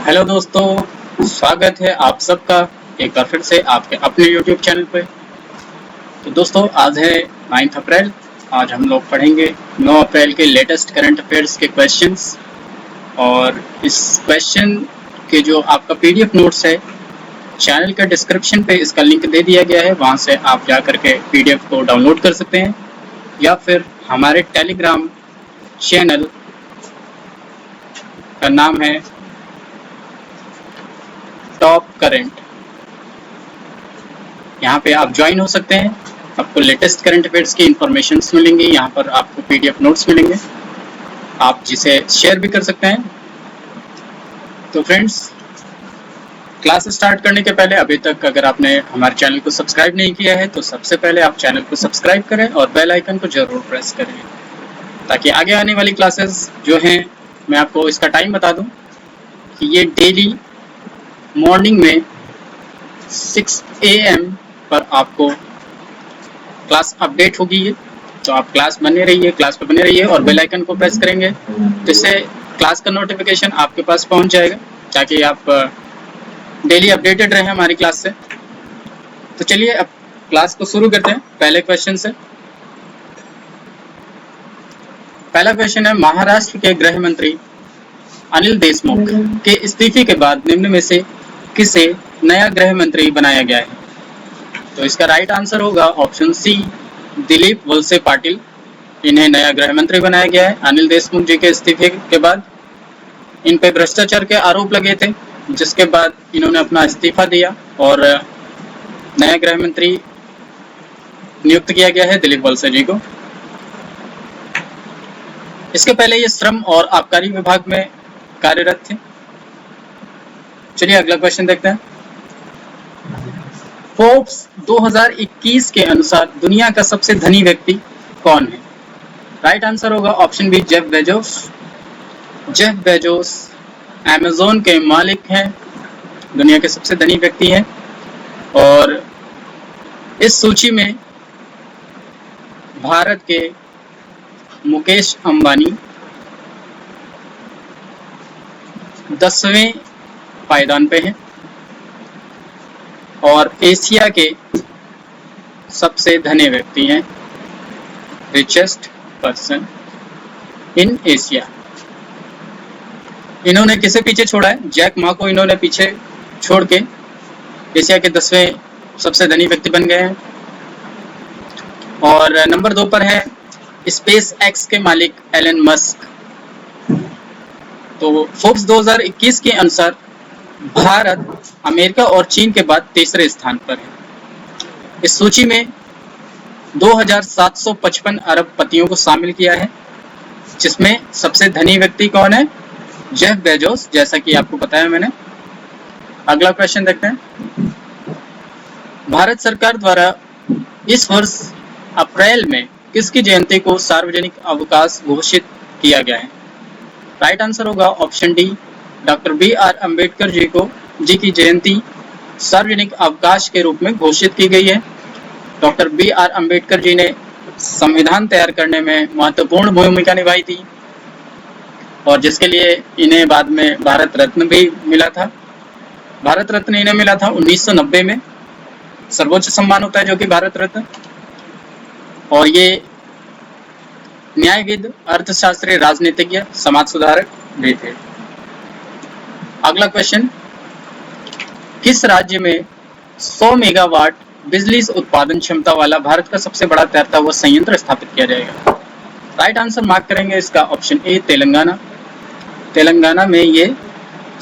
Hello दोस्तों, स्वागत है आप सबका एक बार फिर से आपके अपने YouTube चैनल पे। तो दोस्तों आज है 9 अप्रैल। आज हम लोग पढ़ेंगे 9 अप्रैल के लेटेस्ट करंट अफेयर्स के क्वेश्चंस। और इस क्वेश्चन के जो आपका PDF नोट्स है, चैनल के डिस्क्रिप्शन पे इसका लिंक दे दिया गया है, वहाँ से आप जा करके PDF को डाउनलोड कर सकते हैं, या फिर हमारे टेलीग्राम चैनल का नाम है टॉप करंट, यहाँ पे आप ज्वाइन हो सकते हैं। आपको लेटेस्ट करंट अफेयर्स की इंफॉर्मेशन मिलेंगी, यहाँ पर आपको PDF नोट्स मिलेंगे, आप जिसे शेयर भी कर सकते हैं। तो फ्रेंड्स, क्लास स्टार्ट करने के पहले अभी तक अगर आपने हमारे चैनल को सब्सक्राइब नहीं किया है तो सबसे पहले आप चैनल को सब्सक्राइब करें और बेल आइकन को जरूर प्रेस करें, ताकि आगे आने वाली क्लासेस जो हैं, मैं आपको इसका टाइम बता दूं कि ये डेली मॉर्निंग में 6 AM पर आपको क्लास अपडेट होगी। ये तो आप क्लास पे बने रहिए और बेल आइकन को प्रेस करेंगे, जिससे क्लास का नोटिफिकेशन आपके पास पहुंच जाएगा, ताकि आप डेली अपडेटेड रहें हमारी क्लास से। तो चलिए अब क्लास को शुरू करते हैं पहले क्वेश्चन से। पहला क्वेश्चन है, महाराष्ट्र के गृह मंत्री अनिल देशमुख के इस्तीफे के बाद निम्न में से किसे नया गृह मंत्री बनाया गया है? तो इसका राइट आंसर होगा ऑप्शन सी, दिलीप वलसे पाटिल। इन्हें नया गृह मंत्री बनाया गया है अनिल देशमुख जी के इस्तीफे के बाद। इन पे भ्रष्टाचार के आरोप लगे थे, जिसके बाद इन्होंने अपना इस्तीफा दिया और नया गृह मंत्री नियुक्त किया गया है दिलीप वलसे जी को। इसके पहले ये श्रम और आबकारी विभाग में कार्यरत थे। चलिए अगला क्वेश्चन देखते हैं। फोर्ब्स 2021 के अनुसार दुनिया का सबसे धनी व्यक्ति कौन है? राइट आंसर होगा option B, Jeff Bezos. Jeff Bezos Amazon के मालिक हैं, दुनिया के सबसे धनी व्यक्ति हैं। और इस सूची में भारत के मुकेश अंबानी 10वें पायदान पे हैं और एशिया के सबसे धनी व्यक्ति हैं, रिचेस्ट पर्सन इन एशिया। इन्होंने किसे पीछे छोड़ा है? जैक मा को इन्होंने पीछे छोड़ के एशिया के 10वें सबसे धनी व्यक्ति बन गए हैं। और नंबर 2 पर है स्पेस एक्स के मालिक एलन मस्क। तो फोर्ब्स 2021 के अनुसार भारत अमेरिका और चीन के बाद तीसरे स्थान पर है। इस सूची में 2755 अरबपतियों को शामिल किया है, जिसमें सबसे धनी व्यक्ति कौन है? जेफ बेजोस, जैसा कि आपको बताया मैंने। अगला क्वेश्चन देखते हैं। भारत सरकार द्वारा इस वर्ष अप्रैल में किसकी जयंती को सार्वजनिक अवकाश घोषित किया गया है? राइट आंसर होगा option D, doctor BR Ambedkar ji की जयंती सार्वजनिक अवकाश के रूप में घोषित की गई है। डॉक्टर BR अम्बेडकर जी ने संविधान तैयार करने में महत्वपूर्ण भूमिका निभाई थी, और जिसके लिए इन्हें बाद में भारत रत्न भी मिला था। भारत रत्न इन्हें मिला था 1990 में, सर्वोच्च सम्मान होता है जो कि भारत रत्न। और ये न्यायविद, अर्थशास्त्री, राजनीतिज्ञ, समाज सुधारक भी थे। अगला क्वेश्चन, किस राज्य में 100 मेगावाट बिजली उत्पादन क्षमता वाला भारत का सबसे बड़ा तैरता हुआ संयंत्र स्थापित किया जाएगा? राइट आंसर मार्क करेंगे इसका ऑप्शन ए, तेलंगाना। तेलंगाना में ये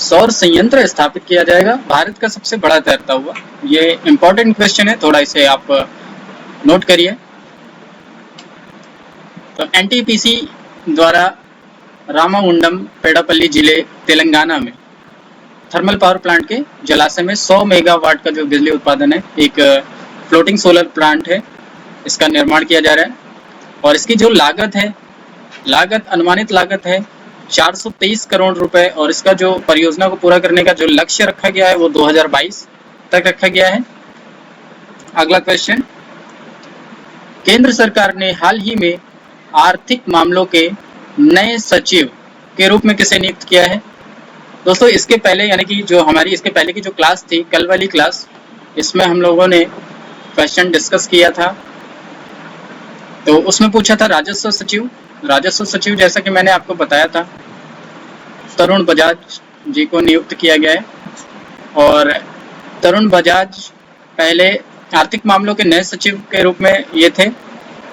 सौर संयंत्र स्थापित किया जाएगा, भारत का सबसे बड़ा तैरता हुआ। ये इंपॉर्टेंट क्वेश्चन है, थोड़ा इसे आप नोट करिए। तो NTPC द्वारा रामागुंडम, पेडापल्ली जिले तेलंगाना में थर्मल पावर प्लांट के जलाशय में 100 मेगावाट का जो बिजली उत्पादन है, एक फ्लोटिंग सोलर प्लांट है, इसका निर्माण किया जा रहा है। और इसकी जो लागत है, अनुमानित लागत है 423 करोड़ रुपए, और इसका जो परियोजना को पूरा करने का जो लक्ष्य रखा गया है वो 2022 तक रखा गया है। अगला क्वेश्चन, केंद्र सरकार ने हाल ही में आर्थिक मामलों के नए सचिव के रूप में किसे नियुक्त किया है? दोस्तों इसके पहले यानी कि जो हमारी इसके पहले की जो क्लास थी, कल वाली क्लास, इसमें हम लोगों ने क्वेश्चन डिस्कस किया था। तो उसमें पूछा था राजस्व सचिव। राजस्व सचिव जैसा कि मैंने आपको बताया था, तरुण बजाज जी को नियुक्त किया गया है। और तरुण बजाज पहले आर्थिक मामलों के नए सचिव के रूप में ये थे।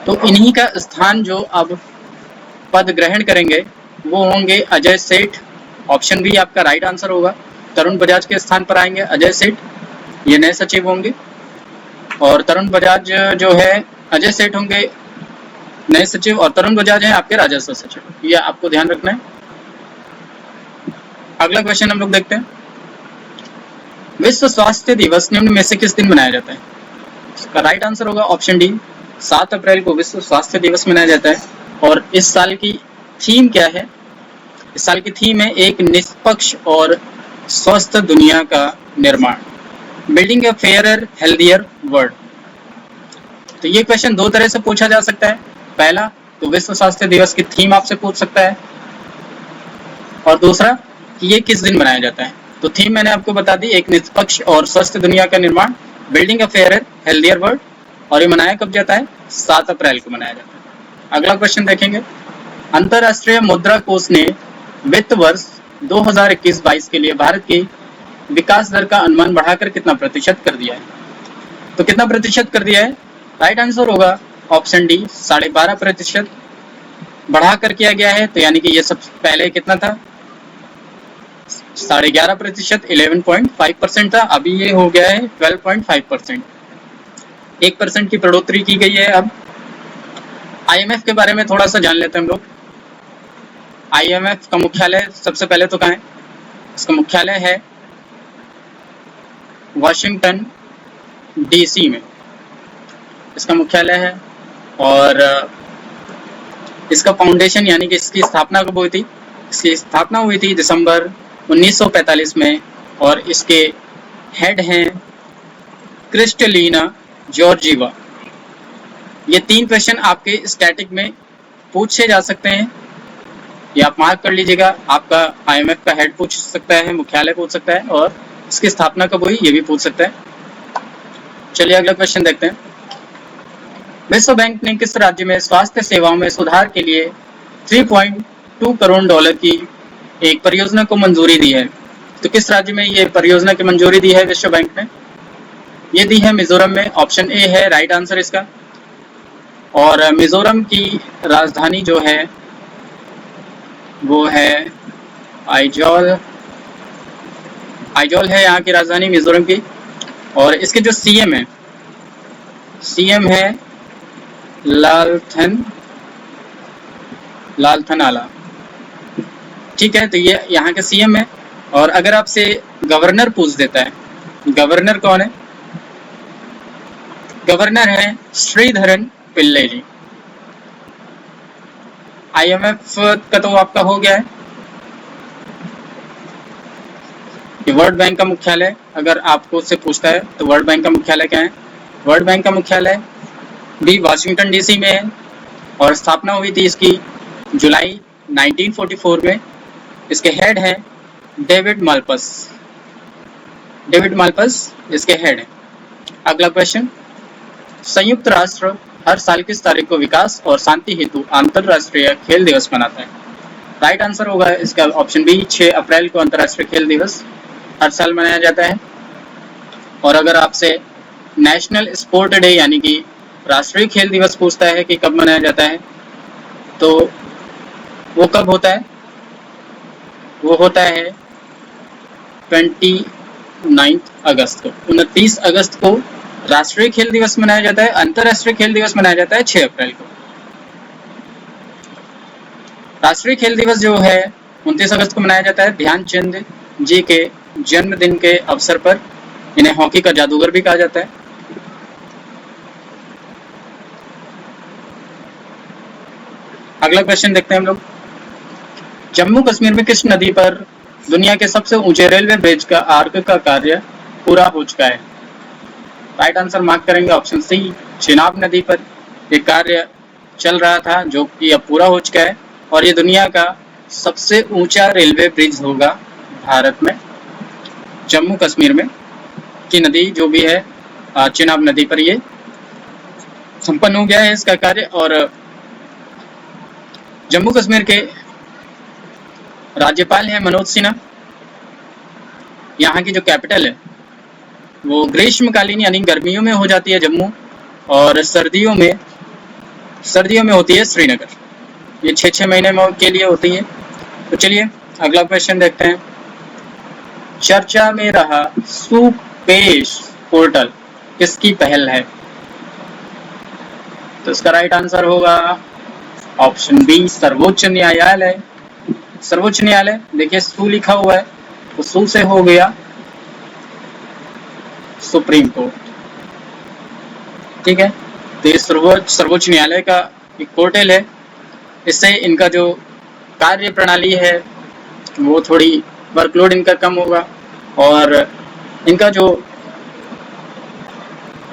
तो इन्हीं का स्थान जो अब पद ग्रहण करेंगे वो होंगे अजय सेठ। ऑप्शन बी आपका राइट आंसर होगा। तरुण बजाज के स्थान पर आएंगे अजय सेठ, ये नए सचिव होंगे। और तरुण बजाज जो है, अजय सेठ होंगे नए सचिव और तरुण बजाज हैं आपके राजस्व सचिव, ये आपको ध्यान रखना है। अगला क्वेश्चन हम लोग देखते हैं। विश्व स्वास्थ्य दिवस निम्न में से किस दिन मनाया जाता है? इसका राइट आंसर होगा ऑप्शन डी, 7 अप्रैल को विश्व स्वास्थ्य दिवस मनाया जाता है। और इस साल की थीम क्या है? इस साल की थीम है एक निष्पक्ष और स्वस्थ दुनिया का निर्माण, बिल्डिंग अ फेयरर हेल्दियर वर्ल्ड। तो ये क्वेश्चन दो तरह से पूछा जा सकता है। पहला तो विश्व स्वास्थ्य दिवस की थीम आपसे पूछ सकता है, और दूसरा कि ये किस दिन मनाया जाता है। तो थीम मैंने आपको बता दी, एक निष्पक्ष और स्वस्थ दुनिया का निर्माण, बिल्डिंग अ फेयरर हेल्दियर वर्ल्ड। और ये मनाया कब जाता है? 7 अप्रैल को मनाया जाता है। अगला क्वेश्चन देखेंगे। अंतरराष्ट्रीय मुद्रा कोष ने वित्त वर्ष 2021-22 के लिए भारत की विकास दर का अनुमान बढ़ाकर कितना प्रतिशत कर दिया है? तो कितना प्रतिशत कर दिया है? राइट आंसर होगा ऑप्शन डी, 12.5% बढ़ाकर किया गया है। तो यानी कि ये सब पहले कितना था? 11.5%, 11.5% था। अभी ये हो गया है 12.5%, 1% की बढ़ोतरी की गई है। अब IMF के बारे में थोड़ा सा जान लेते हैं हम लोग। IMF का मुख्यालय सबसे पहले तो कहाँ है? इसका मुख्यालय है वाशिंगटन DC में, इसका मुख्यालय है। और इसका फाउंडेशन यानी कि इसकी स्थापना कब हुई थी? इसकी स्थापना हुई थी दिसंबर 1945 में। और इसके हेड हैं क्रिस्टलिना जॉर्जीवा। ये 3 क्वेश्चन आपके स्टैटिक में पूछे जा सकते हैं, ये आप मार्क कर लीजिएगा। आपका IMF का हेड पूछ सकता है, मुख्यालय पूछ सकता है, और इसकी स्थापना कब हुई ये भी पूछ सकता है। चलिए अगला क्वेश्चन देखते हैं। विश्व बैंक ने किस राज्य में स्वास्थ्य सेवाओं में सुधार के लिए 3.2 करोड़ डॉलर की एक परियोजना को मंजूरी दी है? तो किस राज्य में ये परियोजना की मंजूरी दी है विश्व बैंक ने? ये दी है मिजोरम में। ऑप्शन ए है राइट आंसर इसका। और मिजोरम की राजधानी जो है वो है आइजॉल। आइजॉल है यहाँ की राजधानी मिजोरम की। और इसके जो CM है, CM है लालथनआला। ठीक है, तो ये यहाँ के CM है। और अगर आपसे गवर्नर पूछ देता है, गवर्नर कौन है? गवर्नर है श्रीधरन पिल्ले जी। IMF का तो आपका हो गया है। ये वर्ल्ड बैंक का मुख्यालय अगर आपको उससे पूछता है तो वर्ल्ड बैंक का मुख्यालय क्या है? वर्ल्ड बैंक का मुख्यालय भी वाशिंगटन DC में है। और स्थापना हुई थी इसकी जुलाई 1944 में। इसके हेड हैं डेविड माल्पस। डेविड माल्पस इसके हेड है। अगला क्वेश्चन। संयुक्त राष्ट्र हर साल किस तारीख को विकास और शांति हेतु अंतरराष्ट्रीय खेल दिवस मनाता है? राइट आंसर होगा इसका ऑप्शन बी, 6 अप्रैल को अंतरराष्ट्रीय खेल दिवस हर साल मनाया जाता है। और अगर आपसे नेशनल स्पोर्ट डे यानी कि राष्ट्रीय खेल दिवस पूछता है कि कब मनाया जाता है, तो वो कब होता है? वो होता है 29 अगस्त को। 29 अगस्त को राष्ट्रीय खेल दिवस मनाया जाता है। अंतरराष्ट्रीय खेल दिवस मनाया जाता है 6 अप्रैल को। राष्ट्रीय खेल दिवस जो है 29 अगस्त को मनाया जाता है ध्यानचंद जी के जन्मदिन के अवसर पर। इन्हें हॉकी का जादूगर भी कहा जाता है। अगला क्वेश्चन देखते हैं हम लोग। जम्मू कश्मीर में किस नदी पर दुनिया के सबसे ऊंचे रेलवे ब्रिज का आर्क का कार्य पूरा हो चुका है? राइट आंसर मार्क करेंगे ऑप्शन सी, चिनाब नदी पर यह कार्य चल रहा था जो कि अब पूरा हो चुका है। और ये दुनिया का सबसे ऊंचा रेलवे ब्रिज होगा भारत में जम्मू कश्मीर में की नदी जो भी है चिनाब नदी पर ये संपन्न हो गया है इसका कार्य। और जम्मू कश्मीर के राज्यपाल हैं मनोज सिन्हा। यहाँ की जो कैपिटल है वो ग्रीष्मकालीन यानी गर्मियों में हो जाती है जम्मू, और सर्दियों में होती है श्रीनगर। ये 6 महीने के लिए होती है। तो चलिए अगला क्वेश्चन देखते हैं। चर्चा में रहा सुपेश पोर्टल किसकी पहल है? तो इसका राइट आंसर होगा ऑप्शन बी, सर्वोच्च न्यायालय। सर्वोच्च न्यायालय, देखिए सु लिखा हुआ है तो सु से हो गया सुप्रीम कोर्ट, ठीक है। तो ये सर्वोच्च न्यायालय का एक पोर्टल है। इससे इनका जो कार्य प्रणाली है वो थोड़ी वर्कलोड इनका कम होगा, और इनका जो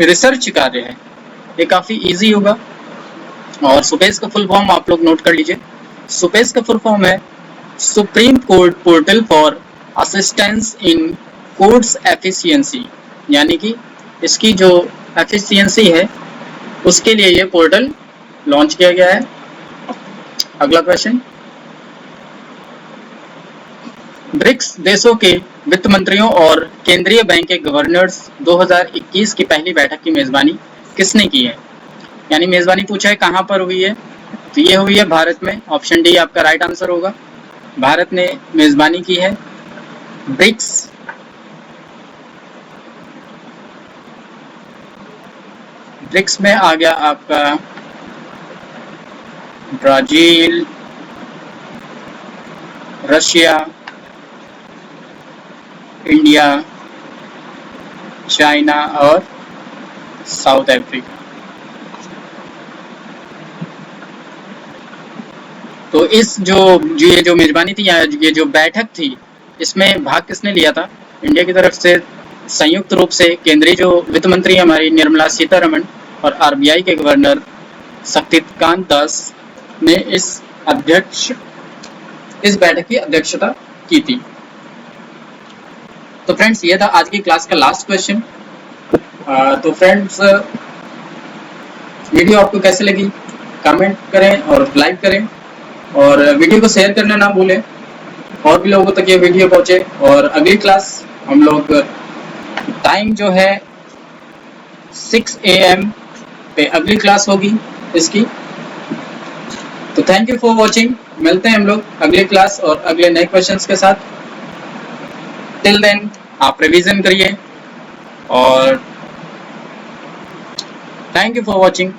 रिसर्च कार्य है ये काफी इजी होगा। और सुपेश का फुल फॉर्म आप लोग नोट कर लीजिए। सुपेश का फुल फॉर्म है supreme court portal for assistance in courts efficiency, यानी कि इसकी जो एफिशिएंसी है उसके लिए ये पोर्टल लॉन्च किया गया है। अगला क्वेश्चन, ब्रिक्स देशों के वित्त मंत्रियों और केंद्रीय बैंक के गवर्नर्स 2021 की पहली बैठक की मेजबानी किसने की है? यानी मेजबानी पूछा है कहां पर हुई है, तो ये हुई है भारत में। ऑप्शन डी आपका राइट आंसर होगा। भारत ने मेजबानी की है ब्रिक्स में आ गया आपका ब्राजील, रशिया, इंडिया, चाइना और साउथ अफ्रीका। तो इस ये जो मेजबानी थी, ये जो बैठक थी, इसमें भाग किसने लिया था? इंडिया की तरफ से संयुक्त रूप से केंद्रीय जो वित्त मंत्री हमारी निर्मला सीतारमण और आरबीआई के गवर्नर शक्तिकांत दास ने इस बैठक की अध्यक्षता की थी। तो फ्रेंड्स ये था आज की क्लास का लास्ट क्वेश्चन। तो फ्रेंड्स वीडियो आपको कैसे लगी कमेंट करें और लाइक करें, और वीडियो को शेयर करना ना भूलें, और भी लोगों तक ये वीडियो पहुंचे। और अगली क्लास हम लोग टाइम जो है 6 AM पे अगली क्लास होगी इसकी। तो थैंक यू फॉर वॉचिंग। मिलते हैं हम लोग अगली क्लास और अगले नए क्वेश्चंस के साथ। टिल देन आप रिवीजन करिए, और थैंक यू फॉर वॉचिंग।